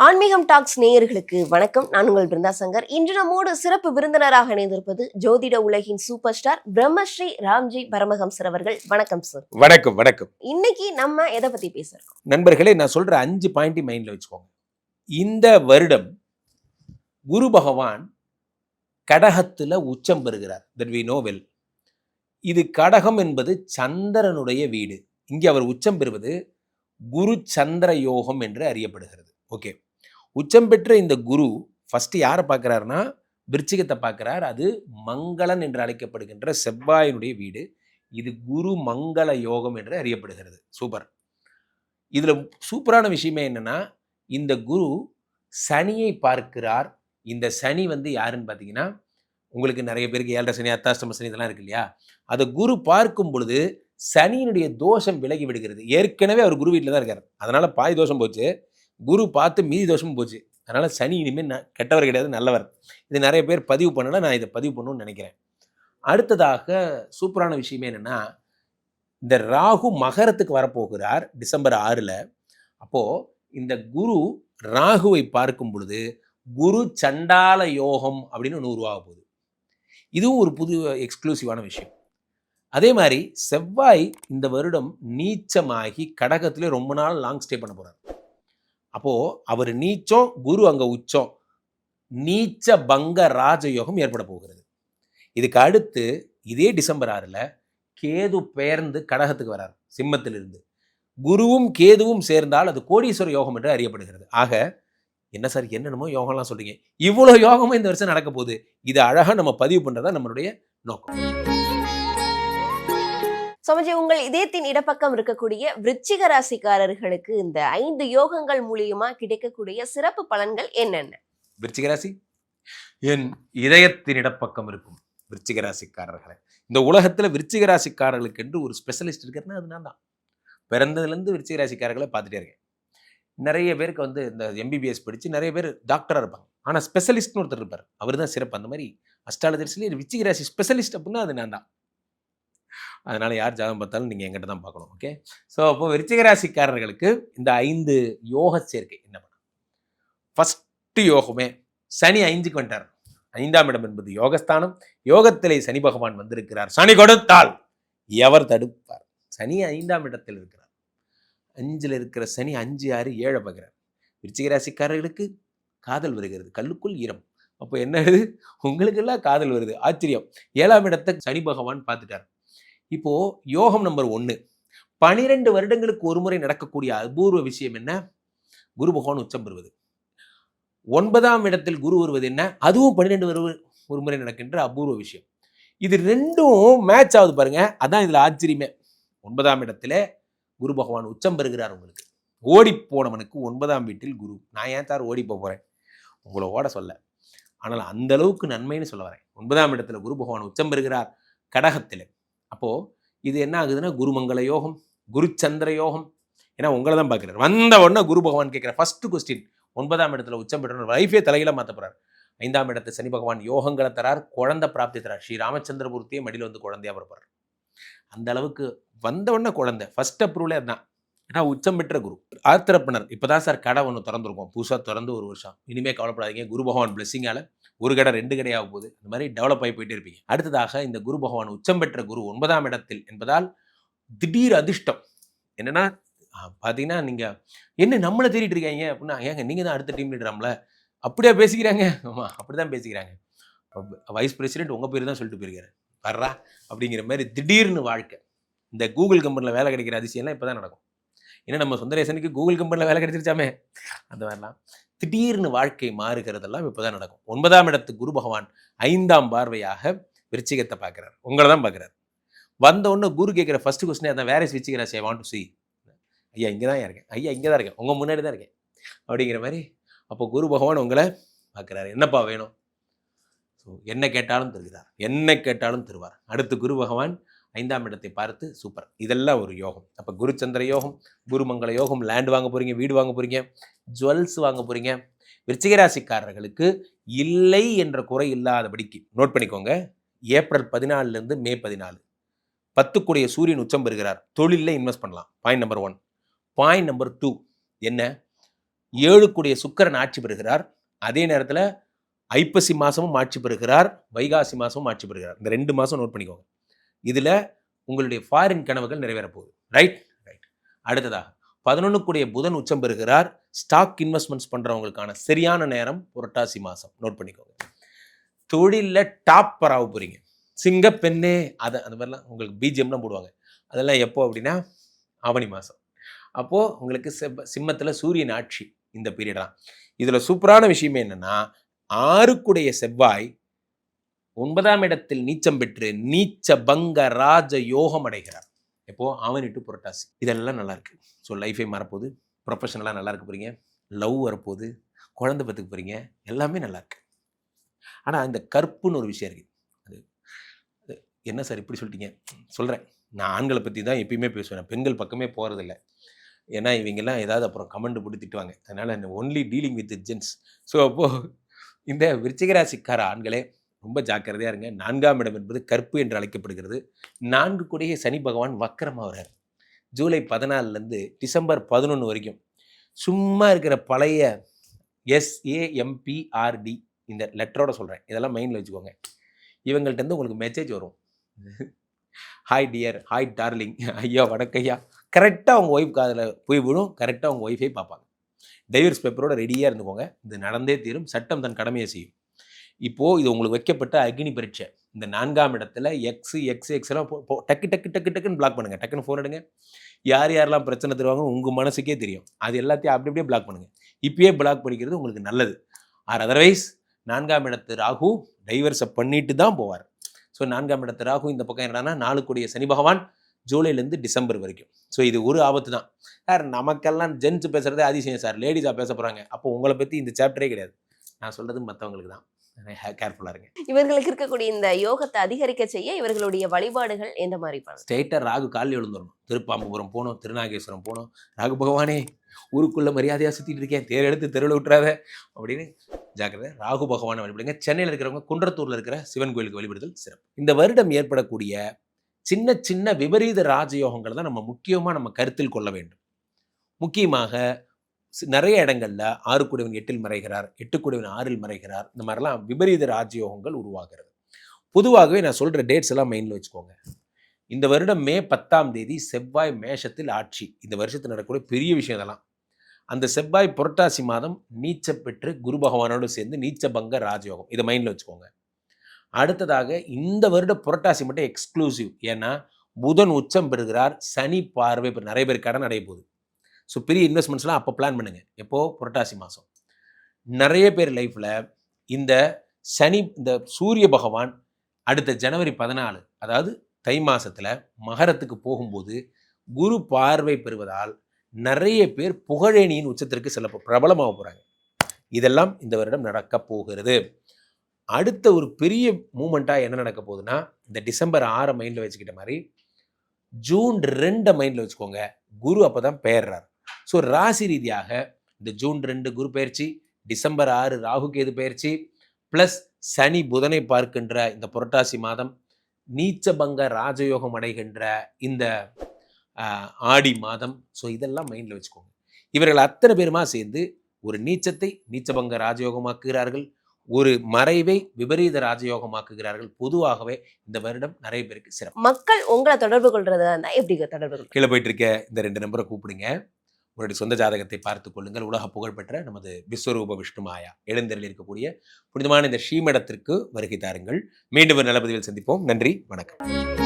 ஆன்மீகம் டாக்ஸ் நேயர்களுக்கு வணக்கம். நான் உங்கள் பிருந்தா சங்கர். இன்று நம்மோடு சிறப்பு விருந்தினராக இணைந்திருப்பது ஜோதிட உலகின் சூப்பர் ஸ்டார் பிரம்மஸ்ரீ ராம்ஜி பரமஹம்சர் அவர்கள். வணக்கம் சார். வணக்கம் வணக்கம். இன்னைக்கு நம்ம எதை பத்தி பேசுறோம்? நண்பர்களே, நான் சொல்ற 5 பாயிண்ட் மைண்ட்ல வச்சுக்கோங்க. இந்த வருடம் குரு பகவான் கடகத்துல உச்சம் பெறுகிறார். That we know well. இது கடகம் என்பது சந்திரனுடைய வீடு. இங்கே அவர் உச்சம் பெறுவது குரு சந்திர யோகம் என்று அறியப்படுகிறது. ஓகே, உச்சம் பெற்ற இந்த குரு ஃபர்ஸ்ட் யாரை பார்க்கிறாருன்னா விருச்சிகத்தை பார்க்கிறார். அது மங்களன் என்று அழைக்கப்படுகின்ற செவ்வாயினுடைய வீடு. இது குரு மங்கள யோகம் என்று அறியப்படுகிறது. சூப்பர். இதுல சூப்பரான விஷயமே என்னன்னா, இந்த குரு சனியை பார்க்கிறார். இந்த சனி யாருன்னு பார்த்தீங்கன்னா, உங்களுக்கு நிறைய பேருக்கு 7.5 சனி, அர்த்தாஷ்டம சனி இதெல்லாம் இருக்கு இல்லையா? அதை குரு பார்க்கும் பொழுது சனியினுடைய தோஷம் விலகி விடுகிறது. ஏற்கனவே அவர் குரு வீட்டில் தான் இருக்கார். அதனால பாதி தோஷம் போச்சு. குரு பார்த்து மீதி தோஷமும் போச்சு. அதனால சனி இனிமேல் கெட்டவர் கிடையாது, நல்லவர். இது நிறைய பேர் பதிவு பண்ணல. நான் இதை பதிவு பண்ணணும்னு நினைக்கிறேன். அடுத்ததாக சூப்பரான விஷயமே என்னன்னா, இந்த ராகு மகரத்துக்கு வரப்போகிறார் டிசம்பர் 6ல். அப்போ இந்த குரு ராகுவை பார்க்கும் பொழுது குரு சண்டால யோகம் அப்படின்னு ஒன்று உருவாக போகுது. இதுவும் ஒரு புது எக்ஸ்க்ளூசிவான விஷயம். அதே மாதிரி செவ்வாய் இந்த வருடம் நீச்சமாகி கடகத்திலே ரொம்ப நாள் லாங் ஸ்டே பண்ண போறார். அப்போ அவர் நீச்சம், குரு அங்க உச்சம், நீச்ச பங்க ராஜயோகம் ஏற்பட போகிறது. இதுக்கு அடுத்து இதே டிசம்பர் 6ல் கேது பெயர்ந்து கடகத்துக்கு வரார் சிம்மத்திலிருந்து. குருவும் கேதுவும் சேர்ந்தால் அது கோடீஸ்வர யோகம் என்று அறியப்படுகிறது. ஆக என்ன சார் என்னென்னமோ யோகம்லாம் சொல்றீங்க, இவ்வளவு யோகமும் இந்த வருஷம் நடக்க போகுது. இது அழகா நம்ம பதிவு பண்றதா நம்மளுடைய நோக்கம். சமஜி, உங்கள் இதயத்தின் இடப்பக்கம் இருக்கக்கூடிய விருச்சிக ராசிக்காரர்களுக்கு இந்த 5 யோகங்கள் மூலியமா கிடைக்கக்கூடிய சிறப்பு பலன்கள் என்னென்ன? விருச்சிக ராசி என் இதயத்தின் இடப்பக்கம் இருக்கும் விருச்சிக ராசிக்காரர்களை. இந்த உலகத்துல விருச்சிக ராசிக்காரர்களுக்கு என்று ஒரு ஸ்பெஷலிஸ்ட் இருக்கிறதுனா அது நான் தான். பிறந்ததுலேருந்து விருச்சிக ராசிக்காரர்களை பார்த்துட்டே இருக்கேன். நிறைய பேருக்கு இந்த எம்பிபிஎஸ் படித்து நிறைய பேர் டாக்டராக இருப்பாங்க. ஆனால் ஸ்பெஷலிஸ்ட்னு ஒருத்தர் இருப்பார். அவர் தான் சிறப்பு. அந்த மாதிரி அஸ்ட்ராலஜர்ஸ்லேயே விருச்சிக ராசி ஸ்பெஷலிஸ்ட் அப்படின்னா அது நான் தான். அதனால் யார் ஜாதகம் பார்த்தாலும் நீங்கள் எங்கிட்ட தான் பார்க்கணும். ஓகே, ஸோ அப்போ விருச்சிக ராசிக்காரர்களுக்கு இந்த 5 யோக சேர்க்கை என்ன பண்ண? ஃபஸ்ட்டு யோகமே சனி 5க்கு வந்துட்டார். 5ஆம் இடம் என்பது யோகஸ்தானம். யோகத்திலே சனி பகவான் வந்திருக்கிறார். சனி கொடுத்தால் எவர் தடுப்பார்? சனி 5ஆம் இடத்தில் இருக்கிறார். 5ல் இருக்கிற சனி 5, 6, 7 பார்க்கிறார். விருச்சிக ராசிக்காரர்களுக்கு காதல் வருகிறது. கல்லுக்குள் ஈரம். அப்போ என்ன ஆகுது? உங்களுக்கெல்லாம் காதல் வருது. ஆச்சரியம். 7ஆம் இடத்தை சனி பகவான் பார்த்துட்டார். இப்போ யோகம் நம்பர் 1, 12 வருடங்களுக்கு ஒரு முறை நடக்கக்கூடிய அபூர்வ விஷயம் என்ன? குரு பகவான் உச்சம் பெறுவது. 9ஆம் இடத்தில் குரு வருவது என்ன? அதுவும் 12 ஒரு முறை நடக்கின்ற அபூர்வ விஷயம். இது ரெண்டும் மேட்ச் ஆகுது பாருங்க. அதான் இதுல ஆச்சரியமே. 9ஆம் இடத்துல குரு பகவான் உச்சம் பெறுகிறார். உங்களுக்கு ஓடி போனவனுக்கு 9ஆம் வீட்டில் குரு. நான் ஏன் சார் ஓடி போறேன்? உங்களை ஓட சொல்ல, ஆனால் அந்த அளவுக்கு நன்மைன்னு சொல்ல வரேன். 9ஆம் இடத்துல குரு பகவான் உச்சம் பெறுகிறார் கடகத்தில். அப்போ இது என்ன ஆகுதுன்னா குருமங்கள யோகம், குரு சந்திர யோகம். ஏன்னா உங்களை தான் பார்க்கிறார். வந்த உடனே குரு பகவான் கேட்கிற ஃபர்ஸ்ட் கொஸ்டின், 9ஆம் இடத்துல உச்சம் பெற்ற லைஃபே தலையில மாற்ற போறார். 5ஆம் இடத்தை சனி பகவான் யோகங்களை தரார், குழந்தை பிராப்தி தரார். ஸ்ரீ ராமச்சந்திரபூர்த்தியே மடியில் குழந்தையா பிறப்பார். அந்த அளவுக்கு வந்த உடனே குழந்தை ஃபர்ஸ்ட் அப்ரூவலே அதுதான். ஏன்னா உச்சம் பெற்ற குரு. ஆர்த்தரப்பனர் இப்போதான் சார் கடை ஒன்று திறந்துருக்கோம், புதுசாக திறந்து 1 வருஷம். இனிமேல் கவலைப்படாதீங்க. குரு பகவான் பிளெஸிங்கால 1 கடை 2 கடையாக போகுது. இந்த மாதிரி டெவலப் ஆகி போயிட்டே இருப்பீங்க. அடுத்ததாக இந்த குரு பகவான் உச்சம் பெற்ற குரு 9ஆம் இடத்தில் என்பதால் திடீர் அதிர்ஷ்டம். என்னன்னா பார்த்தீங்கன்னா, நீங்க என்ன நம்மளை தேடிட்டு இருக்காங்க அப்படின்னா, ஏங்க நீங்க தான் அடுத்த டீம் லீடராம்ல, அப்படியே பேசிக்கிறாங்க. ஆமா, அப்படிதான் பேசிக்கிறாங்க. வைஸ் பிரசிடென்ட் உங்க பேர் தான் சொல்லிட்டு போயிருக்காரு வர்றா அப்படிங்கிற மாதிரி திடீர்னு வாழ்க்கை. இந்த கூகுள் கம்பெனியில் வேலை கிடைக்கிற அதிசயம்லாம் இப்போ தான் நடக்கும். ஏன்னா நம்ம சுந்தரேசனுக்கு கூகுள் கம்பெனியில் வேலை கிடைச்சிருச்சாமே, அந்த மாதிரிலாம் திடீர்னு வாழ்க்கை மாறுகிறதெல்லாம் இப்போ தான் நடக்கும். 9ஆம் இடத்துக்கு குரு பகவான் 5ஆம் பார்வையாக விருச்சிகத்தை பார்க்குறார். உங்களை தான் பார்க்குறார். வந்த உடனே குரு கேட்குற ஃபர்ஸ்ட் கொஸ்டினே அதான், வேர் இஸ் விருச்சிக ராசி, ஐ வாண்ட் டு see. ஐயா இங்கே தான் இருக்கேன், ஐயா இங்கே தான் இருக்கேன், உங்கள் முன்னாடி தான் இருக்கேன் அப்படிங்கிற மாதிரி. அப்போ குரு பகவான் உங்களை பார்க்குறாரு. என்னப்பா வேணும்? ஸோ என்ன கேட்டாலும் தருகிறார், என்ன கேட்டாலும் தருவார். அடுத்து குரு பகவான் 5ஆம் இடத்தை பார்த்து சூப்பர். இதெல்லாம் ஒரு யோகம். அப்போ குரு சந்திர யோகம், குரு மங்கள யோகம். லேண்ட் வாங்க போறீங்க, வீடு வாங்க போறீங்க, ஜுவல்ஸ் வாங்க போறீங்க. விருச்சிக ராசிக்காரர்களுக்கு இல்லை என்ற குறை இல்லாதபடிக்கு நோட் பண்ணிக்கோங்க. ஏப்ரல் 14 மே 14 10 சூரியன் உச்சம் பெறுகிறார். தொழிலில் இன்வெஸ்ட் பண்ணலாம். Point number 1. பாயிண்ட் நம்பர் 2 என்ன? 7 கூடிய சுக்கிரன் ஆட்சி பெறுகிறார். அதே நேரத்தில் ஐப்பசி மாசமும் ஆட்சி பெறுகிறார், வைகாசி மாசமும் ஆட்சி பெறுகிறார். இந்த 2 மாசம் நோட் பண்ணிக்கோங்க. இதுல உங்களுடைய ஃபாரின் கனவுகள் நிறைவேற போகுது. ரைட். அடுத்ததாக 11 கூடிய புதன் உச்சம் பெறுகிறார். ஸ்டாக் இன்வெஸ்ட்மெண்ட்ஸ் பண்றவங்களுக்கான சரியான நேரம் புரட்டாசி மாசம். நோட் பண்ணிக்கோங்க. தொழில டாப்பர் ஆக போறீங்க. சிங்க பெண்ணே அந்த மாதிரிலாம் உங்களுக்கு பிஜிஎம்லாம் போடுவாங்க. அதெல்லாம் எப்போ அப்படின்னா ஆவணி மாசம். அப்போ உங்களுக்கு சிம்மத்துல சூரியன் ஆட்சி இந்த பீரியட் தான். இதுல சூப்பரான விஷயமே என்னன்னா 6 கூடிய செவ்வாய் 9ஆம் இடத்தில் நீச்சம் பெற்று நீச்ச பங்க ராஜ யோகம் அடைகிறார். எப்போ ஆவணி டு புரட்டாசி. இதெல்லாம் நல்லா இருக்கு. ஸோ லைஃபே மாறப்போகுது, ப்ரொஃபஷனலாக நல்லா இருக்க போறீங்க, லவ் வரப்போகுது, குழந்தை பத்துக்க போறீங்க, எல்லாமே நல்லா இருக்கு. ஆனால் இந்த கற்புன்னு ஒரு விஷயம் இருக்கு. அது என்ன சார் இப்படி சொல்லிட்டீங்க? சொல்கிறேன், நான் ஆண்களை பற்றி தான் எப்பயுமே பேசுவேன், பெண்கள் பக்கமே போகிறதில்ல. ஏன்னா இவங்கெல்லாம் ஏதாவது அப்புறம் கமெண்ட் போட்டு திட்டுவாங்க. அதனால் only dealing with gents. So அப்போது இந்த விருச்சிகராசிக்கார ஆண்களே ரொம்ப ஜாக்கிரதையாக இருங்க. 4ஆம் இடம் என்பது கற்பு என்று அழைக்கப்படுகிறது. 4 கூடிய சனி பகவான் வக்கரமாகிறார். ஜூலை 14லேருந்து டிசம்பர் 11 வரைக்கும் சும்மா இருக்கிற பழைய SAMPRD இந்த லெட்டரோட சொல்கிறேன், இதெல்லாம் மைண்டில் வச்சுக்கோங்க. இவங்கள்ட்ட உங்களுக்கு மெசேஜ் வரும். ஹாய் டியர், ஹாய் டார்லிங், ஐயா வணக்கம் ஐயா. கரெக்டாக உங்கள் ஒய்ஃப் காதில் போய் விடும். கரெக்டாக உங்கள் ஒய்ஃபை பார்ப்பாங்க. டைவர்ஸ் பேப்பரோட ரெடியாக இருந்துக்கோங்க. இது நடந்தே தீரும். சட்டம் தன் கடமையை செய்யும். இப்போது இது உங்களுக்கு வைக்கப்பட்ட அக்னி பரீட்சை. இந்த 4ஆம் இடத்துல எக்ஸ் எல்லாம் டக்கு டக்கு டக்கு டக்குன்னு பிளாக் பண்ணுங்கள். டக்குன்னு ஃபோன் எடுங்க. யார் யாரெல்லாம் பிரச்சனை தருவாங்க உங்கள் மனசுக்கே தெரியும். அது எல்லாத்தையும் அப்படி அப்படியே பிளாக் பண்ணுங்கள். இப்பயே பிளாக் பண்ணிக்கிறது உங்களுக்கு நல்லது. அதர்வைஸ் 4ஆம் இடத்து ராகு டைவர்ஸை பண்ணிட்டு தான் போவார். ஸோ 4ஆம் இடத்து ராகு இந்த பக்கம் என்னன்னா 4 கூடிய சனி பகவான் ஜூலைலேருந்து டிசம்பர் வரைக்கும். ஸோ இது ஒரு ஆபத்து தான் சார். நமக்கெல்லாம் ஜென்ஸ் பேசுகிறதே அதிசயம் சார், லேடிஸாக பேச போகிறாங்க. அப்போ உங்களை பற்றி இந்த சாப்டரே கிடையாது. நான் சொல்கிறது மற்றவங்களுக்கு தான். கேர்ஃபுல்லாக இருங்க. இவர்களுக்கு இருக்கக்கூடிய இந்த யோகத்தை அதிகரிக்க செய்ய இவர்களுடைய வழிபாடுகள் எந்த மாதிரி பண்ணணும்? ஸ்ட்ரெயிட்டாக ராகு காலில் எழுந்துடணும். திருப்பாம்புபுரம் போகணும், திருநாகேஸ்வரம் போகணும். ராகு பகவானே ஊருக்குள்ளே மரியாதையாக சுற்றிட்டு இருக்கேன், தேர் எடுத்து தெருவில் விட்டுறாத அப்படின்னு ஜாக்கிரதை. ராகு பகவானை வழிபடுங்க. சென்னையில் இருக்கிறவங்க குன்றத்தூரில் இருக்கிற சிவன் கோயிலுக்கு வழிபடுதல் சிறப்பு. இந்த வருடம் ஏற்படக்கூடிய சின்ன சின்ன விபரீத ராஜயோகங்களை தான் நம்ம முக்கியமாக நம்ம கருத்தில் கொள்ள வேண்டும். முக்கியமாக நிறைய இடங்கள்ல 6 கூடியவன் 8ல் மறைகிறார், 8 கூடியவன் 6ல் மறைகிறார். இந்த மாதிரிலாம் விபரீத ராஜயோகங்கள் உருவாகிறது. பொதுவாகவே நான் சொல்கிற டேட்ஸ் எல்லாம் மைண்டில் வச்சுக்கோங்க. இந்த வருடம் மே 10ஆம் தேதி செவ்வாய் மேஷத்தில் ஆட்சி. இந்த வருஷத்தில் நடக்கக்கூடிய பெரிய விஷயம் இதெல்லாம். அந்த செவ்வாய் புரட்டாசி மாதம் நீச்ச பெற்று குரு பகவானோடு சேர்ந்து நீச்ச பங்க ராஜயோகம். இதை மைண்டில் வச்சுக்கோங்க. அடுத்ததாக இந்த வருட புரட்டாசி மட்டும் எக்ஸ்க்ளூசிவ். ஏன்னா புதன் உச்சம் பெறுகிறார், சனி பார்வை. இப்போ நிறைய பேர் கடன் அடைய போகுது. ஸோ பெரிய இன்வெஸ்ட்மெண்ட்ஸ்லாம் அப்போ பிளான் பண்ணுங்க. எப்போது? புரட்டாசி மாதம். நிறைய பேர் லைஃப்பில் இந்த சனி, இந்த சூரிய பகவான் அடுத்த ஜனவரி 14 அதாவது தை மாதத்தில் மகரத்துக்கு போகும்போது குரு பார்வை பெறுவதால் நிறைய பேர் புகழேணியின் உச்சத்திற்கு சில பிரபலமாக போகிறாங்க. இதெல்லாம் இந்த வருடம் நடக்க போகிறது. அடுத்த ஒரு பெரிய மூமெண்ட்டாக என்ன நடக்க போகுதுன்னா, இந்த டிசம்பர் 6 மைண்டில் வச்சுக்கிட்ட மாதிரி ஜூன் 2 மைண்டில் வச்சுக்கோங்க. குரு அப்போ தான் பெயர்றார். ஸோ ராசி ரீதியாக இந்த ஜூன் 2 குரு பயிற்சி, டிசம்பர் 6 ராகு கேது பயிற்சி, ப்ளஸ் சனி புதனை பார்க்கின்ற இந்த புரட்டாசி மாதம், நீச்சபங்க ராஜயோகம் அடைகின்ற இந்த ஆடி மாதம். ஸோ இதெல்லாம் மைண்டில் வச்சுக்கோங்க. இவர்கள் அத்தனை பேருமா சேர்ந்து ஒரு நீச்சத்தை நீச்சபங்க ராஜயோகமாக்குகிறார்கள், ஒரு மறைவை விபரீத ராஜயோகமாக்குகிறார்கள். பொதுவாகவே இந்த வருடம் நிறைய பேருக்கு சிறப்பு. மக்கள் உங்களை தொடர்பு கொள்றதா இருந்தா எப்படி தொடர்பு? கீழே போயிட்டு இருக்க இந்த 2 நம்பரை கூப்பிடுங்க. உங்களுடைய சொந்த ஜாதகத்தை பார்த்துக் கொள்ளுங்கள். உலக புகழ்பெற்ற நமது விஸ்வரூப விஷ்ணு மாயா எழுந்தரில் இருக்கக்கூடிய புனிதமான இந்த ஸ்ரீமடத்திற்கு வருகை தாருங்கள். மீண்டும் ஒரு நல்ல பதிவில் சந்திப்போம். நன்றி, வணக்கம்.